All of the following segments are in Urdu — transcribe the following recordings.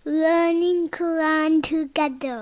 learning Quran together.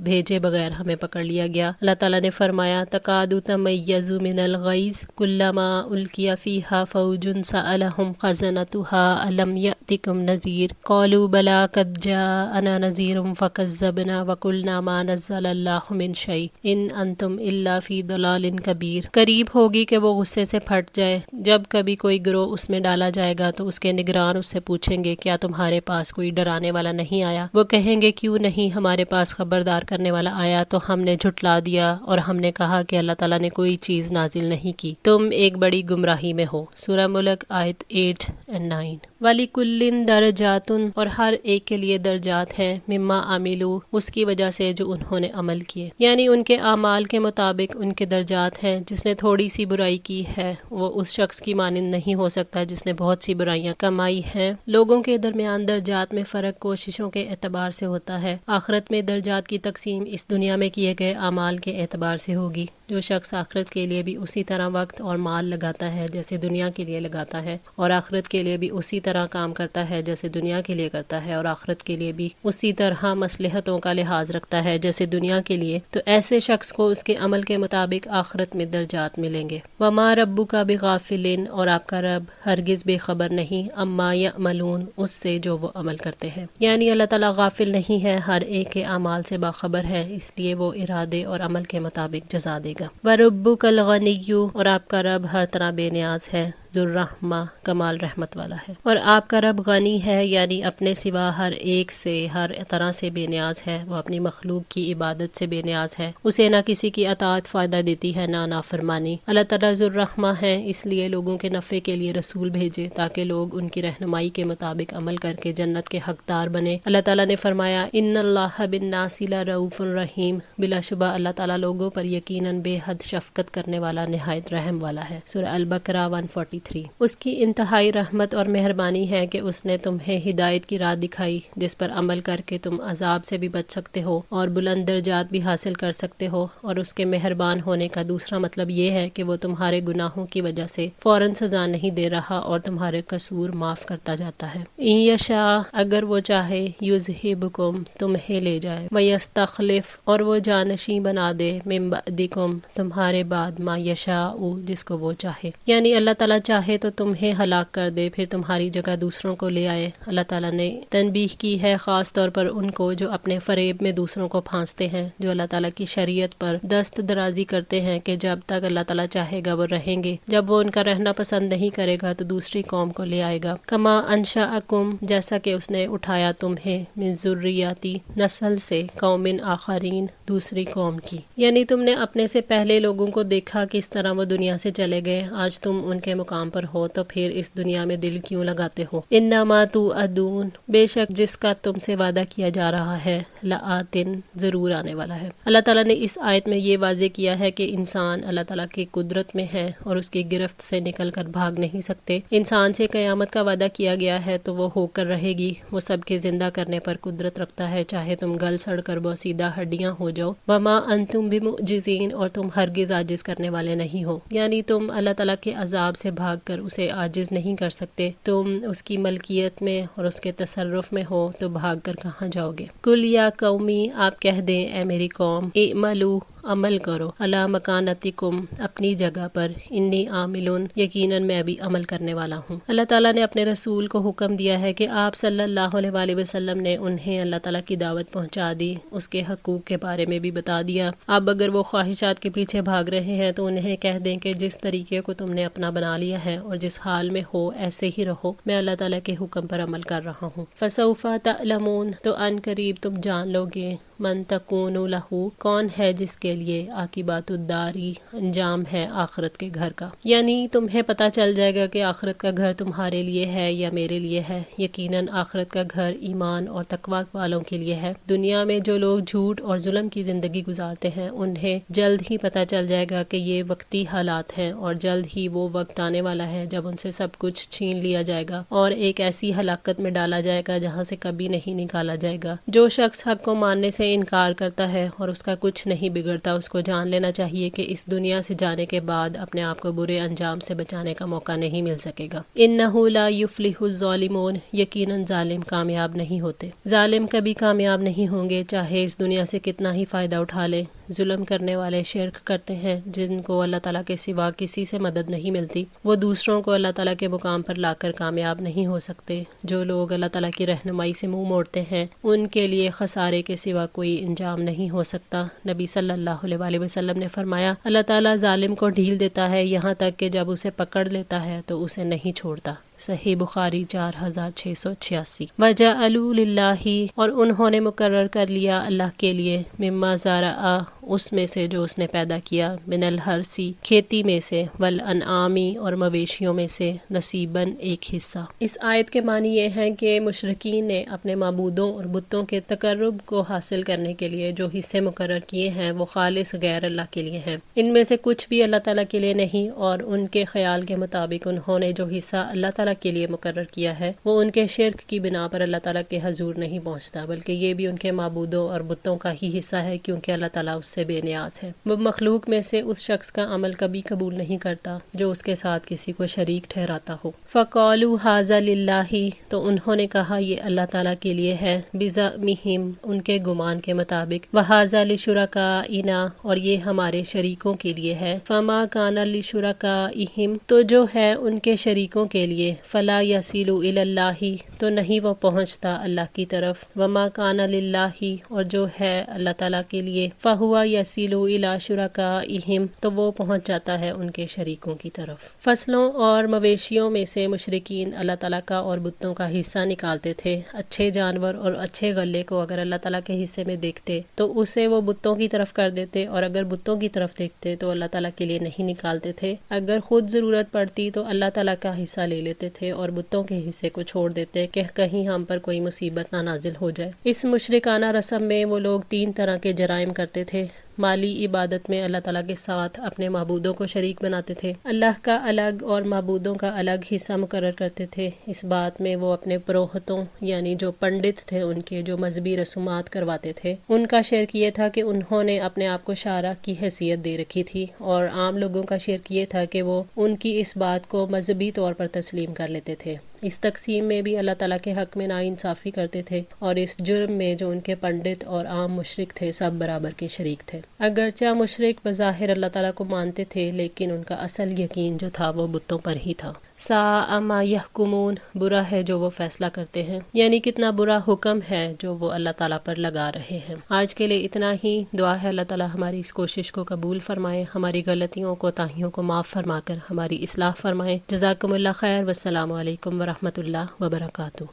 بھیجے بغیر ہمیں پکڑ لیا گیا۔ اللہ تعالیٰ نے فرمایا تکاد تمیز من الغیظ کلما القی فیہا فوج سألہم خزنتها الم یأتکم نذیر قالوا بلی قد جاءنا نذیر فکذبنا وقلنا ما نزل اللہ من شیء ان انتم الا فی ضلال کبیر۔ قریب ہوگی کہ وہ غصے سے پھٹ جائے جب کبھی کوئی گروہ اس میں ڈالا جائے گا تو اس کے نگران اس سے پوچھیں گے کیا تمہارے پاس کوئی ڈرانے والا نہیں آیا؟ وہ کہیں گے کیوں نہیں، ہمارے پاس خبردار کرنے والا آیا تو ہم نے جھٹلا دیا اور ہم نے کہا کہ اللہ تعالیٰ نے کوئی چیز نازل نہیں کی، تم ایک بڑی گمراہی میں ہو۔ سورہ ملک آیت 8 اور 9۔ وَلِكُلٍّ دَرَجَاتٌ اور ہر ایک کے لیے درجات ہیں، مما عملوا اس کی وجہ سے جو انہوں نے عمل کیے، یعنی ان کے اعمال کے مطابق ان کے درجات ہیں۔ جس نے تھوڑی سی برائی کی ہے وہ اس شخص کی مانند نہیں ہو سکتا جس نے بہت سی برائیاں کمائی ہیں۔ لوگوں کے درمیان درجات میں فرق کوششوں کے اعتبار سے ہوتا ہے، آخرت میں درجات کی تقسیم اس دنیا میں کیے گئے اعمال کے اعتبار سے ہوگی۔ جو شخص آخرت کے لیے بھی اسی طرح وقت اور مال لگاتا ہے جیسے دنیا کے لیے لگاتا ہے، اور آخرت کے لیے بھی اسی طرح کام کرتا ہے جیسے دنیا کے لیے کرتا ہے، اور آخرت کے لیے بھی اسی طرح مصلحتوں کا لحاظ رکھتا ہے جیسے دنیا کے لیے، تو ایسے شخص کو اس کے عمل کے مطابق آخرت میں درجات ملیں گے۔ وما ربک بغافل اور آپ کا رب ہرگز بے خبر نہیں، اما یعملون اس سے جو وہ عمل کرتے ہیں، یعنی اللہ تعالیٰ غافل نہیں ہے، ہر ایک کے اعمال سے باخبر ہے، اس لیے وہ ارادے اور عمل کے مطابق جزا دے گا۔ وَرَبُّكَ الْغَنِيُّ اور آپ کا رب ہر طرح بے نیاز ہے، ذو الرحمہ کمال رحمت والا ہے، اور آپ کا رب غنی ہے یعنی اپنے سوا ہر ایک سے ہر طرح سے بے نیاز ہے، وہ اپنی مخلوق کی عبادت سے بے نیاز ہے، اسے نہ کسی کی اطاعت فائدہ دیتی ہے نہ نافرمانی۔ اللہ تعالیٰ ذو الرحمہ ہے، اس لیے لوگوں کے نفع کے لیے رسول بھیجے تاکہ لوگ ان کی رہنمائی کے مطابق عمل کر کے جنت کے حقدار بنے۔ اللہ تعالیٰ نے فرمایا ان اللہ بالناس لرؤوف رحیم، بلا شبہ اللہ تعالیٰ لوگوں پر یقیناً بے حد شفقت کرنے والا نہایت رحم والا ہے۔ سورہ البقرہ 143۔ اس کی انتہائی رحمت اور مہربانی ہے کہ اس نے تمہیں ہدایت کی راہ دکھائی جس پر عمل کر کے تم عذاب سے بھی بچ سکتے ہو اور بلند درجات بھی حاصل کر سکتے ہو، اور اس کے مہربان ہونے کا دوسرا مطلب یہ ہے کہ وہ تمہارے گناہوں کی وجہ سے فوراً سزا نہیں دے رہا اور تمہارے قصور معاف کرتا جاتا ہے۔ ان یشاء اگر وہ چاہے یذہبکم تمہیں لے جائے، ویستخلف اور وہ جانشین بنا دے من بعدکم تمہارے بعد ما یشاء جس کو وہ چاہے، یعنی اللہ تعالیٰ چاہے تو تمہیں ہلاک کر دے پھر تمہاری جگہ دوسروں کو لے آئے۔ اللہ تعالیٰ نے تنبیہ کی ہے خاص طور پر ان کو جو اپنے فریب میں دوسروں کو پھانستے ہیں، جو اللہ تعالیٰ کی شریعت پر دست درازی کرتے ہیں کہ جب تک اللہ تعالیٰ چاہے گا وہ رہیں گے، جب وہ ان کا رہنا پسند نہیں کرے گا تو دوسری قوم کو لے آئے گا۔ کما انشأکم جیسا کہ اس نے اٹھایا تمہیں من ذریاتی نسل سے قوم آخرین دوسری قوم کی، یعنی تم نے اپنے سے پہلے لوگوں کو دیکھا کس طرح وہ دنیا سے چلے گئے، آج تم ان کے مقام پر ہو تو پھر اس دنیا میں دل کیوں لگاتے ہو؟ انما توعدون بے شک جس کا تم سے وعدہ کیا جا رہا ہے لآتن ضرور آنے والا ہے۔ اللہ تعالیٰ نے اس آیت میں یہ واضح کیا ہے کہ انسان اللہ تعالیٰ کی قدرت میں ہے اور اس کی گرفت سے نکل کر بھاگ نہیں سکتے۔ انسان سے قیامت کا وعدہ کیا گیا ہے تو وہ ہو کر رہے گی، وہ سب کے زندہ کرنے پر قدرت رکھتا ہے، چاہے تم گل سڑ کر بوسیدہ ہڈیاں ہو جاؤ۔ وما انتم بمعجزین اور تم ہرگز عاجز کرنے والے نہیں ہو، یعنی تم اللہ تعالیٰ کے عذاب سے بھاگ کر اسے عاجز نہیں کر سکتے، تم اس کی ملکیت میں اور اس کے تصرف میں ہو تو بھاگ کر کہاں جاؤ گے؟ کل یا قومی آپ کہہ دیں اے میری قوم، اعملوا عمل کرو، علی مکانتکم اپنی جگہ پر، انی عاملون یقیناً میں بھی عمل کرنے والا ہوں۔ اللہ تعالیٰ نے اپنے رسول کو حکم دیا ہے کہ آپ صلی اللہ علیہ وآلہ وسلم نے انہیں اللہ تعالیٰ کی دعوت پہنچا دی، اس کے حقوق کے بارے میں بھی بتا دیا۔ اب اگر وہ خواہشات کے پیچھے بھاگ رہے ہیں تو انہیں کہہ دیں کہ جس طریقے کو تم نے اپنا بنا لیا ہے اور جس حال میں ہو ایسے ہی رہو، میں اللہ تعالیٰ کے حکم پر عمل کر رہا ہوں۔ فسوف تعلمون تو ان قریب تم جان لو گے، من تکون لہو کون ہے جس کے لیے عاقبات الداری انجام ہے آخرت کے گھر کا، یعنی تمہیں پتہ چل جائے گا کہ آخرت کا گھر تمہارے لیے ہے یا میرے لیے ہے۔ یقیناً آخرت کا گھر ایمان اور تقوی والوں کے لیے ہے۔ دنیا میں جو لوگ جھوٹ اور ظلم کی زندگی گزارتے ہیں انہیں جلد ہی پتہ چل جائے گا کہ یہ وقتی حالات ہیں اور جلد ہی وہ وقت آنے والا ہے جب ان سے سب کچھ چھین لیا جائے گا اور ایک ایسی ہلاکت میں ڈالا جائے گا جہاں سے کبھی نہیں نکالا جائے گا۔ جو شخص حق کو ماننے سے انکار کرتا ہے اور اس کا کچھ نہیں بگڑتا البتہ اس کو جان لینا چاہیے کہ اس دنیا سے جانے کے بعد اپنے آپ کو برے انجام سے بچانے کا موقع نہیں مل سکے گا۔ انہ لا یفلح الظالمون، یقیناً ظالم کامیاب نہیں ہوتے، ظالم کبھی کامیاب نہیں ہوں گے چاہے اس دنیا سے کتنا ہی فائدہ اٹھا لے۔ ظلم کرنے والے شرک کرتے ہیں، جن کو اللہ تعالیٰ کے سوا کسی سے مدد نہیں ملتی، وہ دوسروں کو اللہ تعالیٰ کے مقام پر لا کر کامیاب نہیں ہو سکتے۔ جو لوگ اللہ تعالیٰ کی رہنمائی سے منہ موڑتے ہیں ان کے لیے خسارے کے سوا کوئی انجام نہیں ہو سکتا۔ نبی صلی اللہ علیہ وآلہ وسلم نے فرمایا، اللہ تعالیٰ ظالم کو ڈھیل دیتا ہے یہاں تک کہ جب اسے پکڑ لیتا ہے تو اسے نہیں چھوڑتا۔ صحیح بخاری 4686۔ وَجَعَلُوا لِلَّهِ، اور انہوں نے مقرر کر لیا اللہ کے لیے، مما زرع، اس میں سے جو اس نے پیدا کیا، من الحرث، کھیتی میں سے، والانعام، اور مویشیوں میں سے، نصیباً، ایک حصہ۔ اس آیت کے معنی یہ ہیں کہ مشرکین نے اپنے معبودوں اور بتوں کے تقرب کو حاصل کرنے کے لیے جو حصے مقرر کیے ہیں وہ خالص غیر اللہ کے لیے ہیں، ان میں سے کچھ بھی اللہ تعالیٰ کے لیے نہیں، اور ان کے خیال کے مطابق انہوں نے جو حصہ اللہ تعالیٰ کے لیے مقرر کیا ہے وہ ان کے شرک کی بنا پر اللہ تعالیٰ کے حضور نہیں پہنچتا، بلکہ یہ بھی ان کے معبودوں اور بتوں کا ہی حصہ ہے، کیونکہ اللہ تعالیٰ اس سے بے نیاز ہے۔ وہ مخلوق میں سے اس شخص کا عمل کبھی قبول نہیں کرتا جو اس کے ساتھ کسی کو شریک ٹھہراتا ہو۔ فَقَالُوا هَٰذَا لِلَّهِ، تو انہوں نے کہا یہ اللہ تعالیٰ کے لیے ہے، بِزَعْمِهِمْ، ان کے گمان کے مطابق، وَهَٰذَا لِشُرَكَائِنَا، اور یہ ہمارے شریکوں کے لیے ہے، فَمَا كَانَ لِشُرَكَائِهِمْ، تو جو ہے ان کے شریکوں کے لیے، فَلَا يَصِلُ إِلَى اللَّهِ، تو نہیں وہ پہنچتا اللہ کی طرف، وَمَا كَانَ لِلَّهِ، اور جو ہے اللہ تعالیٰ کے لیے، فَهُوَ يَصِلُ إِلَى شُرَكَائِهِمْ، تو وہ پہنچ جاتا ہے ان کے شریکوں کی طرف۔ فصلوں اور مویشیوں میں سے مشرکین اللہ تعالیٰ کا اور بتوں کا حصہ نکالتے تھے۔ اچھے جانور اور اچھے غلے کو اگر اللہ تعالیٰ کے حصے میں دیکھتے تو اسے وہ بتوں کی طرف کر دیتے، اور اگر بتوں کی طرف دیکھتے تو اللہ تعالیٰ کے لیے نہیں نکالتے تھے۔ اگر خود ضرورت پڑتی تو اللہ تعالیٰ کا حصہ لے لیتے تھے اور بتوں کے حصے کو چھوڑ دیتے کہ کہیں ہم پر کوئی مصیبت نہ نازل ہو جائے۔ اس مشرکانہ رسم میں وہ لوگ 3 طرح کے جرائم کرتے تھے۔ مالی عبادت میں اللہ تعالیٰ کے ساتھ اپنے معبودوں کو شریک بناتے تھے، اللہ کا الگ اور معبودوں کا الگ حصہ مقرر کرتے تھے۔ اس بات میں وہ اپنے پروہتوں یعنی جو پنڈت تھے ان کے جو مذہبی رسومات کرواتے تھے، ان کا شرک یہ تھا کہ انہوں نے اپنے آپ کو شارع کی حیثیت دے رکھی تھی، اور عام لوگوں کا شرک یہ تھا کہ وہ ان کی اس بات کو مذہبی طور پر تسلیم کر لیتے تھے۔ اس تقسیم میں بھی اللہ تعالیٰ کے حق میں ناانصافی کرتے تھے، اور اس جرم میں جو ان کے پنڈت اور عام مشرک تھے سب برابر کے شریک تھے۔ اگرچہ مشرک بظاہر اللہ تعالیٰ کو مانتے تھے، لیکن ان کا اصل یقین جو تھا وہ بتوں پر ہی تھا۔ ساء ما یحکمون، برا ہے جو وہ فیصلہ کرتے ہیں، یعنی کتنا برا حکم ہے جو وہ اللہ تعالیٰ پر لگا رہے ہیں۔ آج کے لیے اتنا ہی۔ دعا ہے اللہ تعالیٰ ہماری اس کوشش کو قبول فرمائے، ہماری غلطیوں کوتاہیوں کو معاف فرما کر ہماری اصلاح فرمائے۔ جزاکم اللہ خیر، والسلام علیکم ورحمۃ اللہ وبرکاتہ۔